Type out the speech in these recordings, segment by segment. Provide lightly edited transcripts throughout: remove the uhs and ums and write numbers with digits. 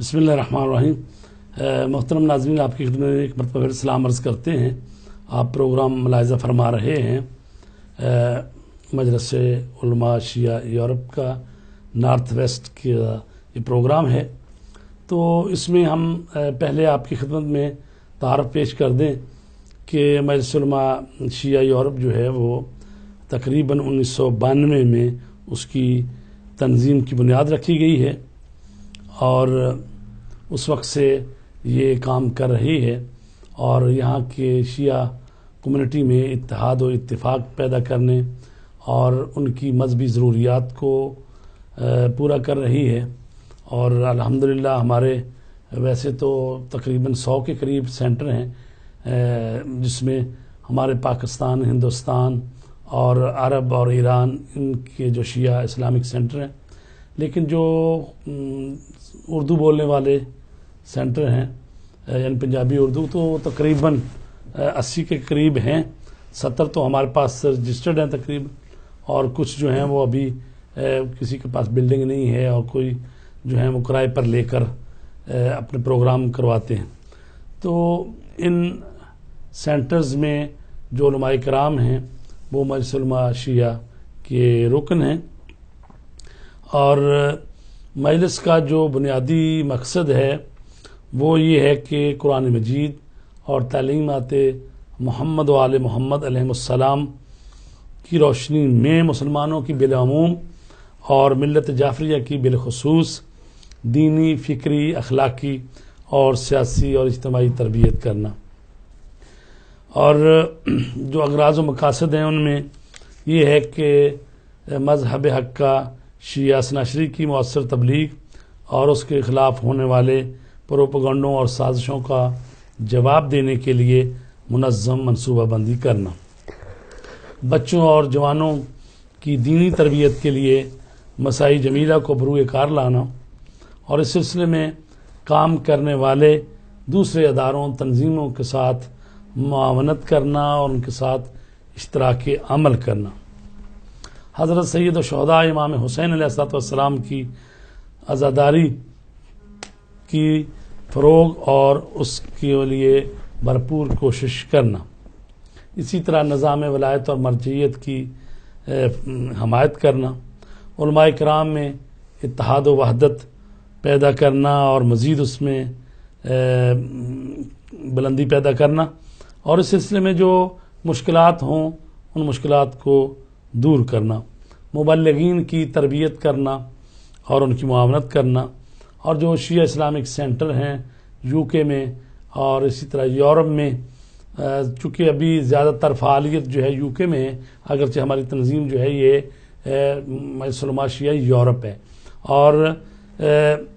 بسم اللہ الرحمن الرحیم۔ محترم ناظرین، آپ کی خدمت میں ایک مرتبہ پھر سلام عرض کرتے ہیں۔ آپ پروگرام ملاحظہ فرما رہے ہیں مجلس علماء شیعہ یورپ کا نارتھ ویسٹ کا یہ پروگرام ہے، تو اس میں ہم پہلے آپ کی خدمت میں تعارف پیش کر دیں کہ مجلس علماء شیعہ یورپ جو ہے وہ تقریباً 1992 میں اس کی تنظیم کی بنیاد رکھی گئی ہے اور اس وقت سے یہ کام کر رہی ہے اور یہاں کے شیعہ کمیونٹی میں اتحاد و اتفاق پیدا کرنے اور ان کی مذہبی ضروریات کو پورا کر رہی ہے۔ اور الحمدللہ ہمارے ویسے تو تقریباً 100 کے قریب سینٹر ہیں، جس میں ہمارے پاکستان، ہندوستان اور عرب اور ایران ان کے جو شیعہ اسلامک سینٹر ہیں، لیکن جو اردو بولنے والے سینٹر ہیں یعنی پنجابی اردو، تو تقریباً 80 کے قریب ہیں۔ 70 تو ہمارے پاس رجسٹرڈ ہیں تقریباً، اور کچھ جو ہیں وہ ابھی کسی کے پاس بلڈنگ نہیں ہے اور کوئی جو ہیں وہ کرائے پر لے کر اپنے پروگرام کرواتے ہیں۔ تو ان سینٹرز میں جو علماء کرام ہیں وہ مجلس علماء شیعہ کے رکن ہیں، اور مجلس کا جو بنیادی مقصد ہے وہ یہ ہے کہ قرآن مجید اور تعلیمات محمد و آل محمد علیہ السلام کی روشنی میں مسلمانوں کی بالعموم اور ملت جعفریہ کی بالخصوص دینی، فکری، اخلاقی اور سیاسی اور اجتماعی تربیت کرنا، اور جو اغراض و مقاصد ہیں ان میں یہ ہے کہ مذہب حق کا شیعہ اثناشری کی مؤثر تبلیغ اور اس کے خلاف ہونے والے پروپیگنڈوں اور سازشوں کا جواب دینے کے لیے منظم منصوبہ بندی کرنا، بچوں اور جوانوں کی دینی تربیت کے لیے مساعی جمیلہ کو بروئے کار لانا، اور اس سلسلے میں کام کرنے والے دوسرے اداروں، تنظیموں کے ساتھ معاونت کرنا اور ان کے ساتھ اشتراک عمل کرنا، حضرت سید الشہداء امام حسین علیہ السلام کی عزاداری کی فروغ اور اس کے لیے بھرپور کوشش کرنا، اسی طرح نظام ولایت اور مرجعیت کی حمایت کرنا، علماء کرام میں اتحاد و وحدت پیدا کرنا اور مزید اس میں بلندی پیدا کرنا، اور اس سلسلے میں جو مشکلات ہوں ان مشکلات کو دور کرنا، مبلغین کی تربیت کرنا اور ان کی معاونت کرنا، اور جو شیعہ اسلامک سینٹر ہیں یو کے میں اور اسی طرح یورپ میں، چونکہ ابھی زیادہ تر فعالیت جو ہے یو کے میں ہے، اگرچہ ہماری تنظیم جو ہے یہ مجلس علماء شیعہ یورپ ہے، اور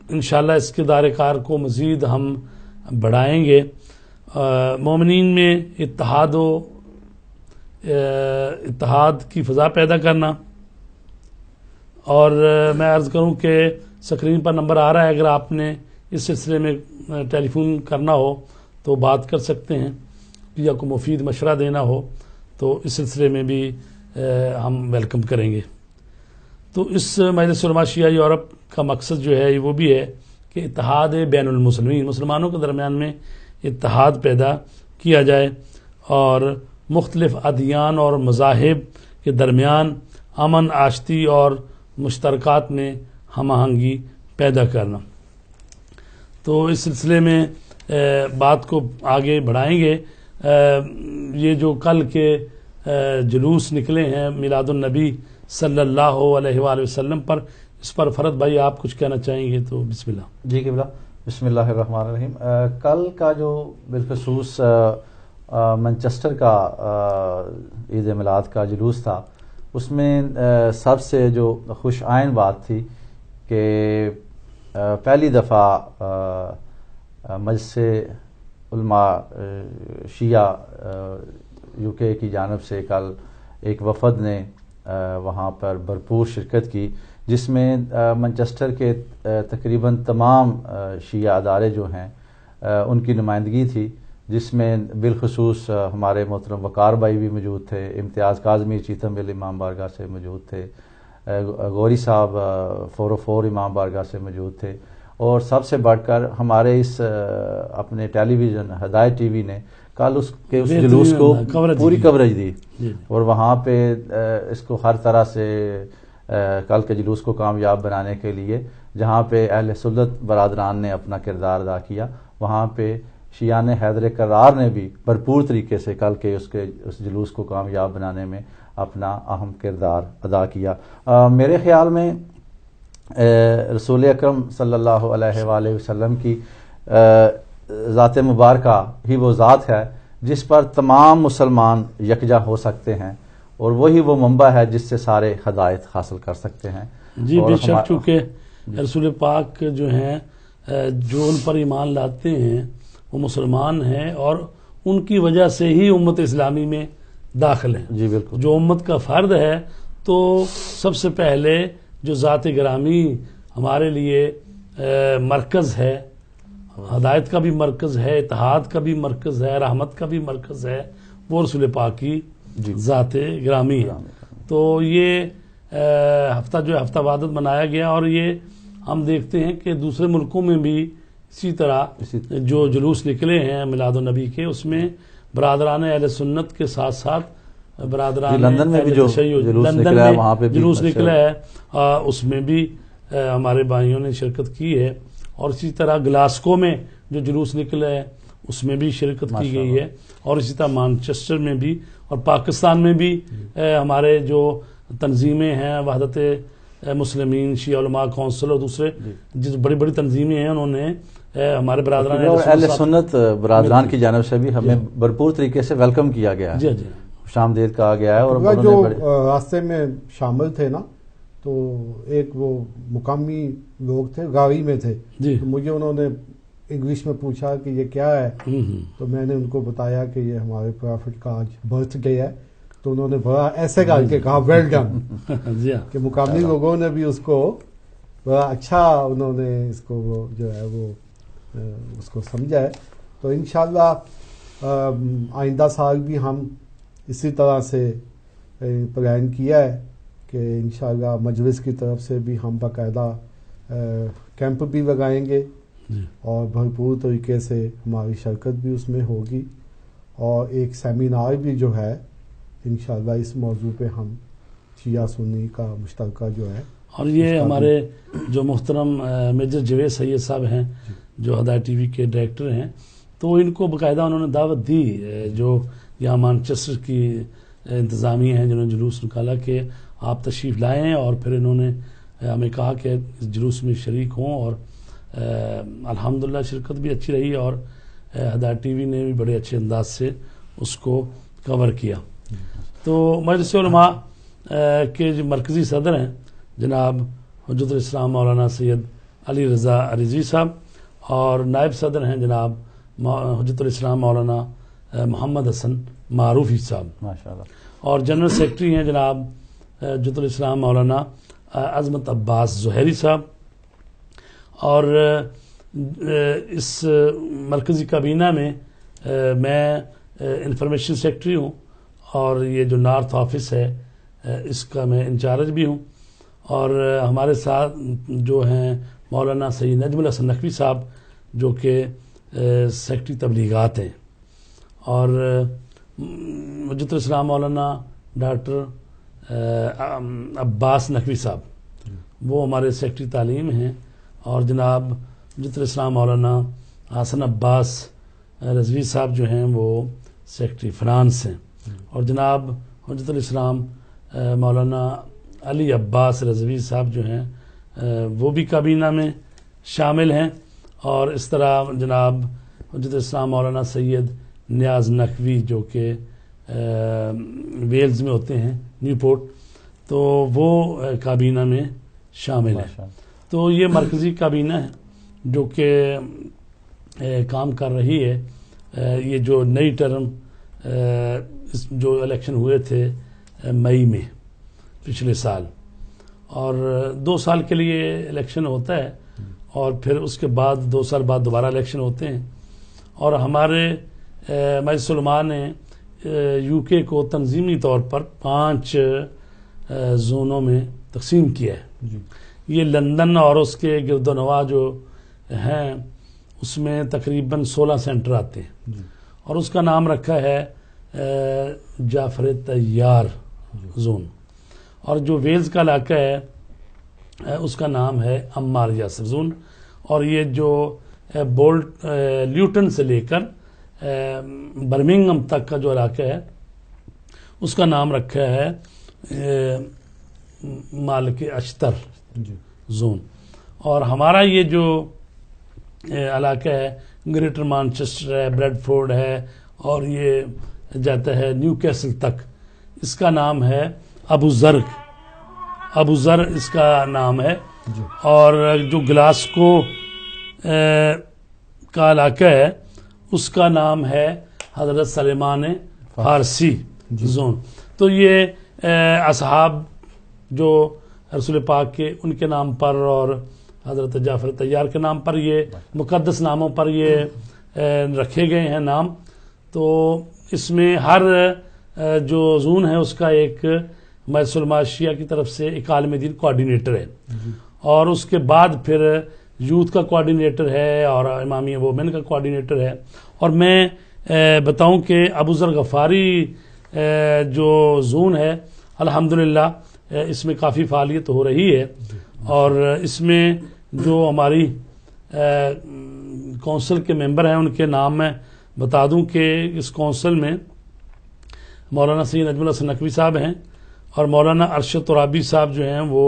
انشاءاللہ اس کے دائرہ کار کو مزید ہم بڑھائیں گے۔ مومنین میں اتحاد کی فضا پیدا کرنا، اور میں عرض کروں کہ سکرین پر نمبر آ رہا ہے، اگر آپ نے اس سلسلے میں ٹیلی فون کرنا ہو تو بات کر سکتے ہیں، یا کوئی مفید مشورہ دینا ہو تو اس سلسلے میں بھی ہم ویلکم کریں گے۔ تو اس مجلس علماء شیعہ یورپ کا مقصد جو ہے وہ بھی ہے کہ اتحاد بین المسلمین، مسلمانوں کے درمیان میں اتحاد پیدا کیا جائے، اور مختلف ادیان اور مذاہب کے درمیان امن، آشتی اور مشترکات میں ہم آہنگی پیدا کرنا۔ تو اس سلسلے میں بات کو آگے بڑھائیں گے۔ یہ جو کل کے جلوس نکلے ہیں میلاد النبی صلی اللہ علیہ وآلہ وسلم پر، اس پر فرد بھائی آپ کچھ کہنا چاہیں گے تو بسم اللہ۔ جی قبلہ، بسم اللہ الرحمن الرحیم۔ کل کا جو بالخصوص مانچسٹر کا عید میلاد کا جلوس تھا، اس میں سب سے جو خوش آئین بات تھی کہ پہلی دفعہ مجلس علماء شیعہ یو کے کی جانب سے کل ایک وفد نے وہاں پر بھرپور شرکت کی، جس میں مانچسٹر کے تقریباً تمام شیعہ ادارے جو ہیں ان کی نمائندگی تھی، جس میں بالخصوص ہمارے محترم وقار بھائی بھی موجود تھے، امتیاز کاظمی چیتم ویل امام بارگاہ سے موجود تھے، غوری صاحب 404 امام بارگاہ سے موجود تھے، اور سب سے بڑھ کر ہمارے اس اپنے ٹیلی ویژن ہدایت ٹی وی نے کل اس جلوس کو پوری کوریج دی، اور وہاں پہ اس کو ہر طرح سے کل کے جلوس کو کامیاب بنانے کے لیے جہاں پہ اہل سنت برادران نے اپنا کردار ادا کیا، وہاں پہ شیعان حیدر کرار نے بھی بھرپور طریقے سے کل کے اس جلوس کو کامیاب بنانے میں اپنا اہم کردار ادا کیا۔ میرے خیال میں رسول اکرم صلی اللہ علیہ وآلہ وسلم کی ذات مبارکہ ہی وہ ذات ہے جس پر تمام مسلمان یکجا ہو سکتے ہیں، اور وہی وہ منبع ہے جس سے سارے ہدایت حاصل کر سکتے ہیں۔ جی بے شک، چونکہ رسول پاک جو ہیں جو ان پر ایمان لاتے ہیں وہ مسلمان ہیں، اور ان کی وجہ سے ہی امت اسلامی میں داخل ہیں۔ جی بالکل، جو امت کا فرد ہے تو سب سے پہلے جو ذات گرامی ہمارے لیے مرکز ہے، ہدایت کا بھی مرکز ہے، اتحاد کا بھی مرکز ہے، رحمت کا بھی مرکز ہے، وہ رسول پاک کی ذات گرامی ہے۔ تو یہ ہفتہ جو ہے ہفتہ وحدت منایا گیا، اور یہ ہم دیکھتے ہیں کہ دوسرے ملکوں میں بھی اسی طرح جو جلوس نکلے ہیں میلاد النبی کے، اس میں برادران اہل سنت کے ساتھ ساتھ برادران لندن میں بھی جو جلوس نکلا ہے وہاں پہ جلوس نکلا ہے، اس میں بھی ہمارے بھائیوں نے شرکت کی ہے، اور اسی طرح گلاسکو میں جو جلوس نکلا ہے اس میں بھی شرکت کی گئی ہے، اور اسی طرح مانچسٹر میں بھی، اور پاکستان میں بھی ہمارے جو تنظیمیں ہیں وحدت مسلمین، شیعہ علماء کونسل اور دوسرے جو بڑی بڑی تنظیمیں ہیں، انہوں نے ہمارے برادران اہل سنت برادران کی جانب سے بھی ہمیں بھرپور طریقے سے ویلکم کیا گیا ہے، جی خوش آمدید کہا گیا ہے۔ اور جو راستے میں شامل تھے نا، تو ایک وہ مقامی لوگ تھے، گاڑی میں تھے، تو مجھے انہوں نے انگلش میں پوچھا کہ یہ کیا ہے، تو میں نے ان کو بتایا کہ یہ ہمارے پرافٹ کا آج برتھ ڈے ہے، تو انہوں نے بڑا ایسے کر کے کہا ویل ڈن، کہ مقامی لوگوں نے بھی اس کو بڑا اچھا انہوں نے اس کو جو ہے وہ اس کو سمجھا ہے۔ تو انشاءاللہ آئندہ سال بھی ہم اسی طرح سے پلان کیا ہے کہ انشاءاللہ مجلس کی طرف سے بھی ہم باقاعدہ کیمپ بھی لگائیں گے، اور بھرپور طریقے سے ہماری شرکت بھی اس میں ہوگی، اور ایک سیمینار بھی جو ہے انشاءاللہ اس موضوع پہ ہم شیعہ سنی کا مشترکہ جو ہے۔ اور یہ ہمارے جو محترم میجر جوید سید صاحب ہیں جو ہدایت ٹی وی کے ڈائریکٹر ہیں، تو ان کو باقاعدہ انہوں نے دعوت دی، جو یہاں مانچسٹر کی انتظامیہ ہیں جنہوں نے جلوس نکالا، کہ آپ تشریف لائیں، اور پھر انہوں نے ہمیں کہا کہ اس جلوس میں شریک ہوں، اور الحمدللہ شرکت بھی اچھی رہی، اور ہدایت ٹی وی نے بھی بڑے اچھے انداز سے اس کو کور کیا۔ تو مجلس علماء کے جو مرکزی صدر ہیں جناب حجت الاسلام مولانا سید علی رضا رضوی صاحب، اور نائب صدر ہیں جناب حجت الاسلام مولانا محمد حسن معروفی صاحب، ماشاءاللہ، اور جنرل سیکرٹری ہیں جناب حجت الاسلام مولانا عظمت عباس زہیری صاحب، اور اس مرکزی کابینہ میں میں انفارمیشن سیکرٹری ہوں، اور یہ جو نارتھ آفس ہے اس کا میں انچارج بھی ہوں، اور ہمارے ساتھ جو ہیں مولانا سید نجم الحسن نقوی صاحب جو کہ سیکرٹری تبلیغات ہیں، اور حجت الاسلام مولانا ڈاکٹر عباس نقوی صاحب وہ ہمارے سیکرٹری تعلیم ہیں، اور جناب حجت الاسلام مولانا حسن عباس رضوی صاحب جو ہیں وہ سیکرٹری فنانس ہیں، اور جناب حجت الاسلام مولانا علی عباس رضوی صاحب جو ہیں وہ بھی کابینہ میں شامل ہیں، اور اس طرح جناب حجت الاسلام مولانا سید نیاز نقوی جو کہ ویلز میں ہوتے ہیں، نیو پورٹ، تو وہ کابینہ میں شامل ہیں۔ تو یہ مرکزی کابینہ ہے جو کہ کام کر رہی ہے۔ یہ جو نئی ٹرم جو الیکشن ہوئے تھے مئی میں پچھلے سال، اور 2 سال کے لیے الیکشن ہوتا ہے، اور پھر اس کے بعد 2 سال بعد دوبارہ الیکشن ہوتے ہیں، اور ہمارے مجلس علماء نے یو کے کو تنظیمی طور پر 5 زونوں میں تقسیم کیا ہے۔ یہ لندن اور اس کے گرد و نواح جو ہیں اس میں تقریباً 16 سینٹر آتے ہیں اور اس کا نام رکھا ہے جعفر طیار زون. اور جو ویلز کا علاقہ ہے اس کا نام ہے عمار یاسر زون. اور یہ جو لیوٹن سے لے کر برمنگھم تک کا جو علاقہ ہے اس کا نام رکھا ہے مالک اشتر زون. اور ہمارا یہ جو علاقہ ہے گریٹر مانچسٹر ہے، بریڈ فورڈ ہے اور یہ جاتا ہے نیو کیسل تک، اس کا نام ہے ابو ذر اس کا نام ہے. اور جو گلاسکو کا علاقہ ہے اس کا نام ہے حضرت سلیمان فارسی زون. تو یہ اصحاب جو رسول پاک کے ان کے نام پر اور حضرت جعفر طیار کے نام پر یہ مقدس ناموں پر یہ رکھے گئے ہیں نام. تو اس میں ہر جو زون ہے اس کا ایک مجلس علماء شیعہ کی طرف سے ایک عالم دین کوآرڈینیٹر ہے اور اس کے بعد پھر یوتھ کا کوآرڈینیٹر ہے اور امامیہ وومن کا کوآرڈینیٹر ہے. اور میں بتاؤں کہ ابو ذر غفاری جو زون ہے الحمدللہ اس میں کافی فعالیت ہو رہی ہے. اور اس میں جو ہماری کونسل کے ممبر ہیں ان کے نام میں بتا دوں کہ اس کونسل میں مولانا سید نجم الحسن نقوی صاحب ہیں اور مولانا ارشد ترابی صاحب جو ہیں وہ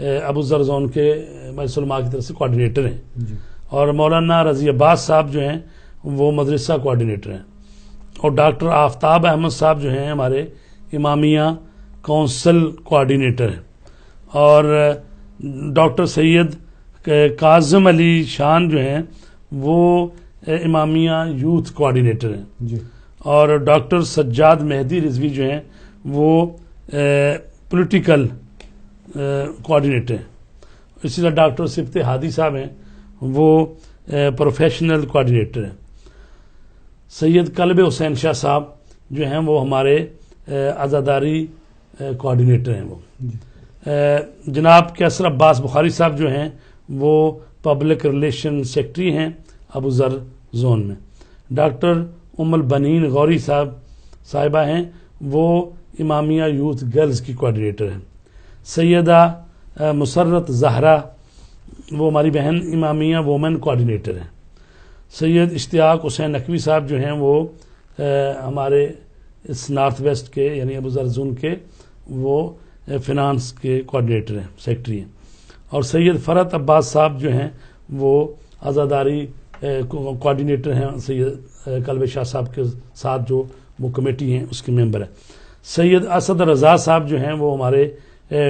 ابو ذر زون کے مجلس علماء کی طرف سے کوآرڈینیٹر ہیں اور مولانا رضی عباس صاحب جو ہیں وہ مدرسہ کوآرڈینیٹر ہیں اور ڈاکٹر آفتاب احمد صاحب جو ہیں ہمارے امامیہ کونسل کوآرڈینیٹر ہیں اور ڈاکٹر سید کاظم علی شان جو ہیں وہ امامیہ یوتھ کوآرڈینیٹر ہیں اور ڈاکٹر سجاد مہدی رضوی جو ہیں وہ پولیٹیکل کوآرڈینیٹر ہیں. اسی طرح ڈاکٹر صفت ہادی صاحب ہیں وہ پروفیشنل کوآرڈینیٹر ہیں. سید قلب حسین شاہ صاحب جو ہیں وہ ہمارے عزاداری کوآرڈینیٹر ہیں. وہ جناب کیسر عباس بخاری صاحب جو ہیں وہ پبلک ریلیشن سیکٹری ہیں ابو ذر زون میں. ڈاکٹر ام البنین غوری صاحبہ ہیں وہ امامیہ یوتھ گرلز کی کوآرڈینیٹر ہیں. سیدہ مسرت زہرا وہ ہماری بہن امامیہ وومن کوآرڈینیٹر ہیں. سید اشتیاق حسین نقوی صاحب جو ہیں وہ ہمارے اس نارتھ ویسٹ کے یعنی ابو ذر زون کے وہ فنانس کے کوآرڈینیٹر ہیں، سیکٹری ہیں. اور سید فرحت عباس صاحب جو ہیں وہ عزاداری کوآرڈینیٹر ہیں سید قلب شاہ صاحب کے ساتھ جو وہ کمیٹی ہیں اس کے ممبر ہیں. سید اسد رضا صاحب جو ہیں وہ ہمارے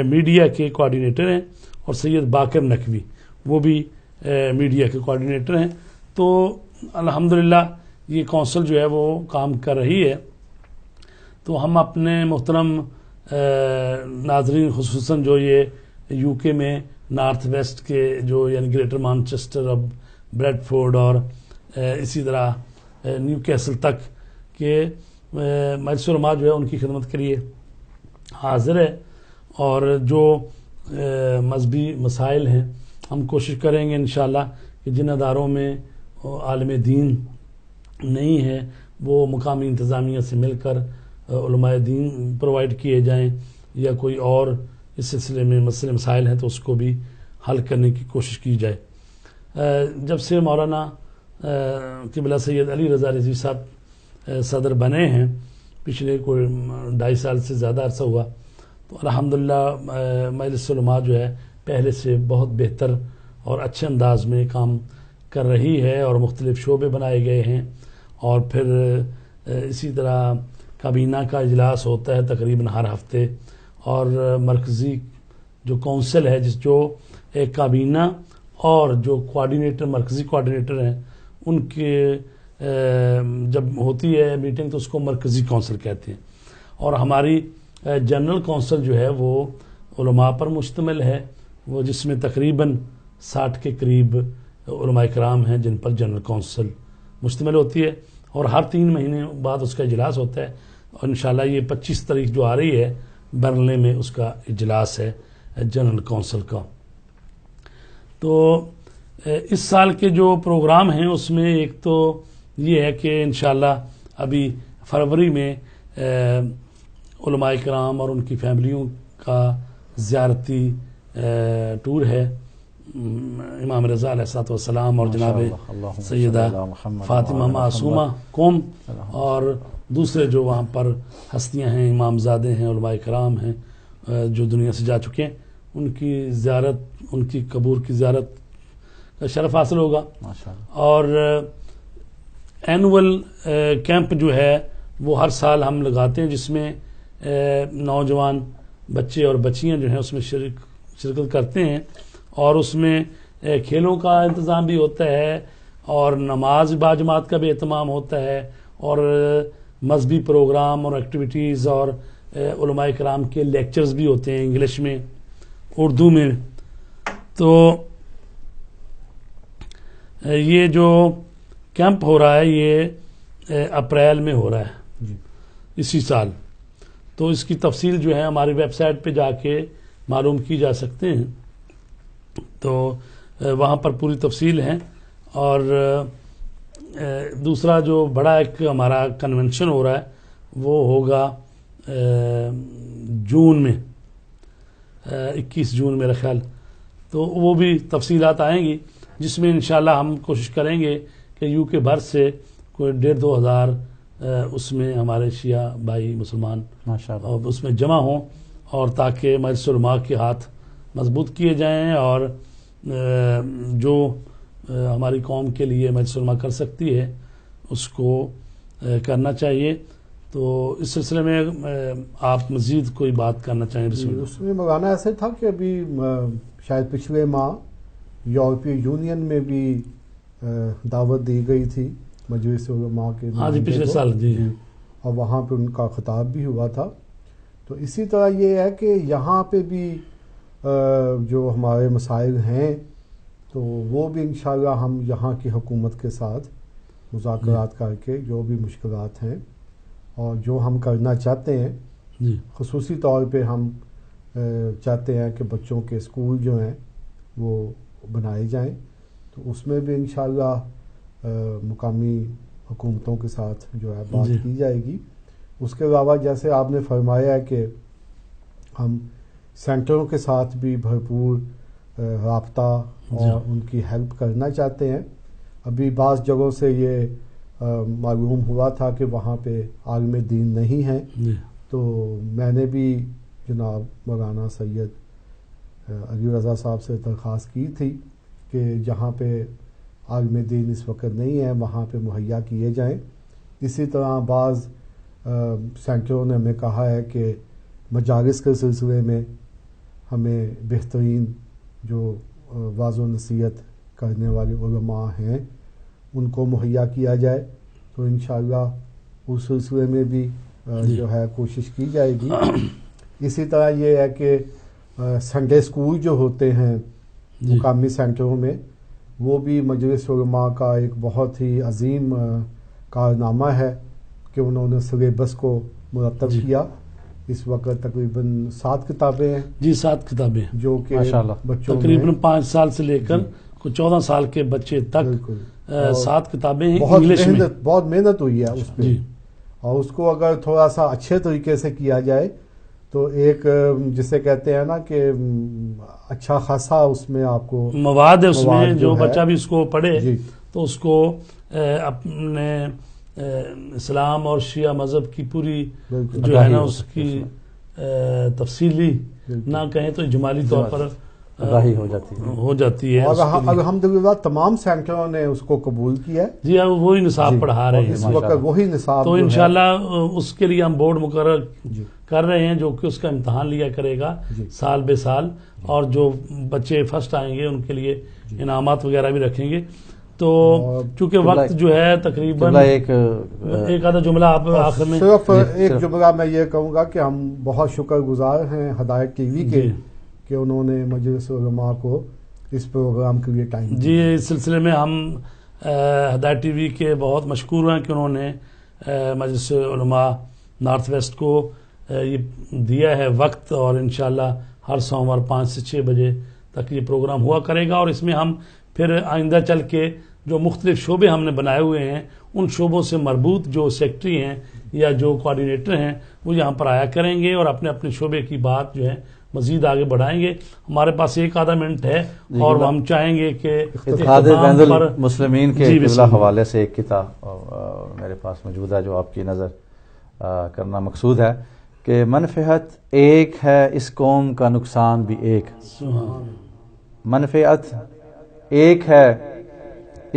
میڈیا کے کوآرڈینیٹر ہیں اور سید باقر نقوی وہ بھی میڈیا کے کوآرڈینیٹر ہیں. تو الحمدللہ یہ کونسل جو ہے وہ کام کر رہی ہے. تو ہم اپنے محترم ناظرین خصوصاً جو یہ یو کے میں نارتھ ویسٹ کے جو یعنی گریٹر مانچسٹر اور بریڈ فورڈ اور اسی طرح نیو کیسل تک کے مجلس علماء جو ہے ان کی خدمت کے لیے حاضر ہے. اور جو مذہبی مسائل ہیں ہم کوشش کریں گے انشاءاللہ کہ جن اداروں میں عالم دین نہیں ہے وہ مقامی انتظامیہ سے مل کر علماء دین پرووائڈ کیے جائیں یا کوئی اور اس سلسلے میں مسئلے مسائل ہیں تو اس کو بھی حل کرنے کی کوشش کی جائے. جب سے مولانا قبلہ سید علی رضا رضوی صاحب صدر بنے ہیں پچھلے کوئی 2.5 سال سے زیادہ عرصہ ہوا تو الحمدللہ مجلس علماء جو ہے پہلے سے بہت بہتر اور اچھے انداز میں کام کر رہی ہے اور مختلف شعبے بنائے گئے ہیں. اور پھر اسی طرح کابینہ کا اجلاس ہوتا ہے تقریباً ہر ہفتے اور مرکزی جو کونسل ہے جو ایک کابینہ اور جو کوآرڈینیٹر مرکزی کوآرڈینیٹر ہیں ان کے جب ہوتی ہے میٹنگ تو اس کو مرکزی کونسل کہتے ہیں. اور ہماری جنرل کونسل جو ہے وہ علماء پر مشتمل ہے وہ جس میں تقریباً 60 کے قریب علماء کرام ہیں جن پر جنرل کونسل مشتمل ہوتی ہے اور ہر 3 مہینے بعد اس کا اجلاس ہوتا ہے. اور انشاءاللہ یہ 25 تاریخ جو آ رہی ہے برنلے میں اس کا اجلاس ہے جنرل کونسل کا. تو اس سال کے جو پروگرام ہیں اس میں ایک تو یہ ہے کہ انشاءاللہ ابھی فروری میں علماء کرام اور ان کی فیملیوں کا زیارتی ٹور ہے امام رضا علیہ الصلوۃ والسلام اور جناب سیدہ فاطمہ معصومہ قوم اور دوسرے جو وہاں پر ہستیاں ہیں، امامزادے ہیں، علماء کرام ہیں جو دنیا سے جا چکے ہیں، ان کی زیارت، ان کی قبور کی زیارت کا شرف حاصل ہوگا. اور اینول کیمپ جو ہے وہ ہر سال ہم لگاتے ہیں، جس میں نوجوان بچے اور بچیاں جو ہیں اس میں شرکت کرتے ہیں، اور اس میں کھیلوں کا انتظام بھی ہوتا ہے اور نماز باجماعت کا بھی اہتمام ہوتا ہے، اور مذہبی پروگرام اور ایکٹیویٹیز اور علماء کرام کے لیکچرز بھی ہوتے ہیں انگلش میں، اردو میں. تو یہ جو کیمپ ہو رہا ہے یہ اپریل میں ہو رہا ہے اسی سال. تو اس کی تفصیل جو ہے ہماری ویب سائٹ پہ جا کے معلوم کی جا سکتے ہیں، تو وہاں پر پوری تفصیل ہے. اور دوسرا جو بڑا ایک ہمارا کنونشن ہو رہا ہے وہ ہوگا جون میں، 21 جون میرا خیال. تو وہ بھی تفصیلات آئیں گی، جس میں انشاءاللہ ہم کوشش کریں گے کہ یو کے بھر سے کوئی 1,500-2 ہزار اس میں ہمارے شیعہ بھائی مسلمان اور اس میں جمع ہوں، اور تاکہ مجلس علماء کے ہاتھ مضبوط کیے جائیں، اور جو ہماری قوم کے لیے مجلس علماء کر سکتی ہے اس کو کرنا چاہیے. تو اس سلسلے میں آپ مزید کوئی بات کرنا چاہیں؟ اس میں مولانا ایسے تھا کہ ابھی شاید پچھلے ماہ یورپی یونین میں بھی دعوت دی گئی تھی مجلس علماء کے، ہاں جی پچھلے سال جی، اور وہاں پہ ان کا خطاب بھی ہوا تھا. تو اسی طرح یہ ہے کہ یہاں پہ بھی جو ہمارے مسائل ہیں تو وہ بھی انشاءاللہ ہم یہاں کی حکومت کے ساتھ مذاکرات کر کے جو بھی مشکلات ہیں اور جو ہم کرنا چاہتے ہیں، خصوصی طور پہ ہم چاہتے ہیں کہ بچوں کے اسکول جو ہیں وہ بنائے جائیں، تو اس میں بھی انشاءاللہ مقامی حکومتوں کے ساتھ جو ہے بات کی جائے گی. اس کے علاوہ جیسے آپ نے فرمایا ہے کہ ہم سینٹروں کے ساتھ بھی بھرپور رابطہ اور ان کی ہیلپ کرنا چاہتے ہیں. ابھی بعض جگہوں سے یہ معلوم ہوا تھا کہ وہاں پہ عالم دین نہیں ہیں، تو میں نے بھی جناب مولانا سید علی رضا صاحب سے درخواست کی تھی کہ جہاں پہ عالم دین اس وقت نہیں ہے وہاں پہ مہیا کیے جائیں. اسی طرح بعض سینٹروں نے ہمیں کہا ہے کہ مجالس کے سلسلے میں ہمیں بہترین جو واعظ و نصیحت کرنے والے علماء ہیں ان کو مہیا کیا جائے. تو انشاءاللہ اس سلسلے میں بھی جو ہے کوشش کی جائے گی. اسی طرح یہ ہے کہ سنڈے اسکول جو ہوتے ہیں مقامی سینٹروں میں، وہ بھی مجلس علماء کا ایک بہت ہی عظیم کارنامہ ہے کہ انہوں نے سلیبس کو مرتب کیا. اس وقت تقریباً 7 کتابیں ہیں. جی 7 کتابیں جو کہ بچوں تقریباً 5 سال سے لے کر 14 سال کے بچے تک 7 کتابیں ہیں انگلش میں. بہت محنت ہوئی ہے اس پہ، اور اس کو اگر تھوڑا سا اچھے طریقے سے کیا جائے تو ایک جسے کہتے ہیں نا کہ اچھا خاصا اس میں آپ کو مواد ہے، اس میں جو بچہ بھی اس کو پڑھے تو اس کو اپنے اسلام اور شیعہ مذہب کی پوری جو ہے نا اس کی تفصیلی نہ کہیں تو اجمالی طور پر آگاہی ہو جاتی ہے. اور الحمدللہ تمام سینٹروں نے اس کو قبول کیا ہے. جی ہاں وہی نصاب پڑھا رہے ہیں اس وقت وہی نصاب. تو انشاءاللہ اس کے لیے ہم بورڈ مقرر کر رہے ہیں جو کہ اس کا امتحان لیا کرے گا سال بے سال، اور جو بچے فرسٹ آئیں گے ان کے لیے انعامات وغیرہ بھی رکھیں گے. تو چونکہ وقت جو ہے تقریباً ایک آدھا جملہ آپ آخر میں. صرف ایک جملہ میں یہ کہوں گا کہ ہم بہت شکر گزار ہیں ہدایت ٹی وی کے کہ انہوں نے مجلس علماء کو اس پروگرام کے لیے ٹائم دیا. جی اس سلسلے میں ہم ہدایت ٹی وی کے بہت مشکور ہیں کہ انہوں نے مجلس علماء نارتھ ویسٹ کو یہ دیا ہے وقت، اور انشاءاللہ ہر سوموار 5 سے 6 بجے تک یہ پروگرام ہوا کرے گا. اور اس میں ہم پھر آئندہ چل کے جو مختلف شعبے ہم نے بنائے ہوئے ہیں ان شعبوں سے مربوط جو سیکٹری ہیں یا جو کوآرڈینیٹر ہیں وہ یہاں پر آیا کریں گے اور اپنے اپنے شعبے کی بات جو ہے مزید آگے بڑھائیں گے. ہمارے پاس ایک آدھا منٹ ہے اور ہم چاہیں گے کہ اتحاد بین المسلمین کے قبلہ حوالے سے ایک کتاب میرے پاس موجود ہے جو آپ کی نظر کرنا مقصود ہے کہ منفعت ایک ہے اس قوم کا نقصان بھی ایک. منفعت ایک ہے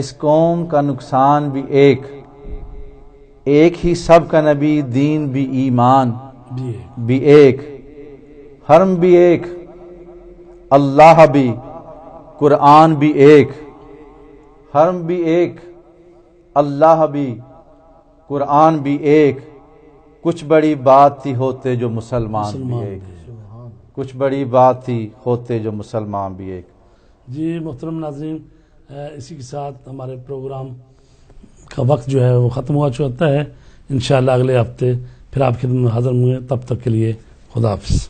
اس قوم کا نقصان بھی ایک ہی سب کا نبی دین بھی ایمان بھی ایک. حرم بھی ایک اللہ بھی قرآن بھی ایک. حرم بھی ایک اللہ بھی قرآن بھی ایک. کچھ بڑی بات تھی ہوتے جو مسلمان بھی ایک. کچھ بڑی بات تھی ہوتے جو مسلمان بھی ایک. جی محترم ناظرین، اسی کے ساتھ ہمارے پروگرام کا وقت جو ہے وہ ختم ہوا چکا ہے. انشاءاللہ اگلے ہفتے پھر آپ کی خدمت میں حاضر ہوں گے. تب تک کے لیے خدا حافظ.